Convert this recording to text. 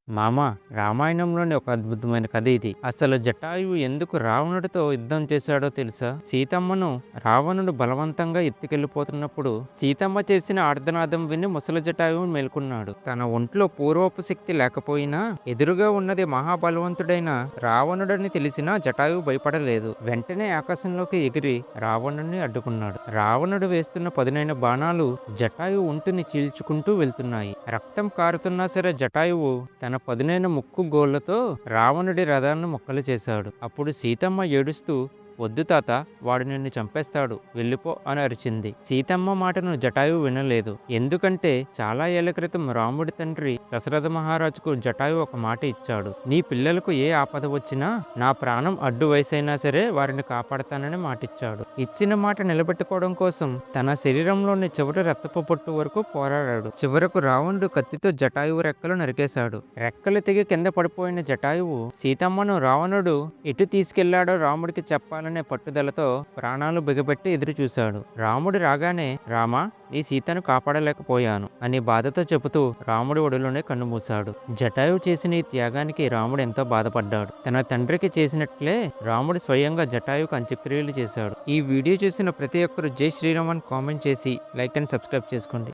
మామ, రామాయణంలోని ఒక అద్భుతమైన కథ ఇది. అసలు జటాయువు ఎందుకు రావణుడితో యుద్ధం చేశాడో తెలుసా? సీతమ్మను రావణుడు బలవంతంగా ఎత్తుకెళ్లిపోతున్నప్పుడు సీతమ్మ చేసిన ఆర్తనాదం విని ముసలి జటాయువు మేల్కొన్నాడు. తన ఒంట్లో పూర్వపు శక్తి లేకపోయినా ఎదురుగా ఉన్నది మహాబలవంతుడైన రావణుడని తెలిసినా జటాయువు భయపడలేదు. వెంటనే ఆకాశంలోకి ఎగిరి రావణుడిని అడ్డుకున్నాడు. రావణుడు వేస్తున్న పదునైన బాణాలు జటాయువు ఒంటిని చీల్చుకుంటూ వెళ్తున్నాయి. రక్తం కారుతున్నా సరే జటాయువు తన పదునైన ముక్కు గోళ్లతో రావణుడి రథాన్ని మొక్కలు చేశాడు. అప్పుడు సీతమ్మ ఏడుస్తూ, "వద్దు తాత, వాడు నిన్ను చంపేస్తాడు, వెళ్ళిపో" అని అరిచింది. సీతమ్మ మాటను జటాయువు వినలేదు. ఎందుకంటే చాలా ఏళ్ల క్రితం రాముడి తండ్రి దశరథ మహారాజుకు జటాయువు ఒక మాట ఇచ్చాడు. "నీ పిల్లలకు ఏ ఆపద వచ్చినా నా ప్రాణం అడ్డు వయసైనా సరే వారిని కాపాడతానని మాటిచ్చాడు." ఇచ్చిన మాట నిలబెట్టుకోవడం కోసం తన శరీరంలోని చివరి రక్తపు పొట్టు వరకు పోరాడాడు. చివరకు రావణుడు కత్తితో జటాయువు రెక్కలు నరికేశాడు. రెక్కలు తెగి కింద పడిపోయిన జటాయువు సీతమ్మను రావణుడు ఎటు తీసుకెళ్లాడో రాముడికి చెప్పాలని పట్టుదలతో ప్రాణాలు బిగబెట్టి ఎదురు చూశాడు. రాముడు రాగానే, "రామా, నీ సీతను కాపాడలేకపోయాను" అని బాధతో చెబుతూ రాముడి ఒడిలోనే కన్నుమూశాడు. జటాయువు చేసిన ఈ త్యాగానికి రాముడు ఎంతో బాధపడ్డాడు. తన తండ్రికి చేసినట్లే రాముడు స్వయంగా జటాయువుకు అంత్యక్రియలు చేశాడు. ఈ వీడియో చూసిన ప్రతి ఒక్కరూ జై శ్రీరామ్ అని కామెంట్ చేసి లైక్ అండ్ సబ్స్క్రైబ్ చేసుకోండి.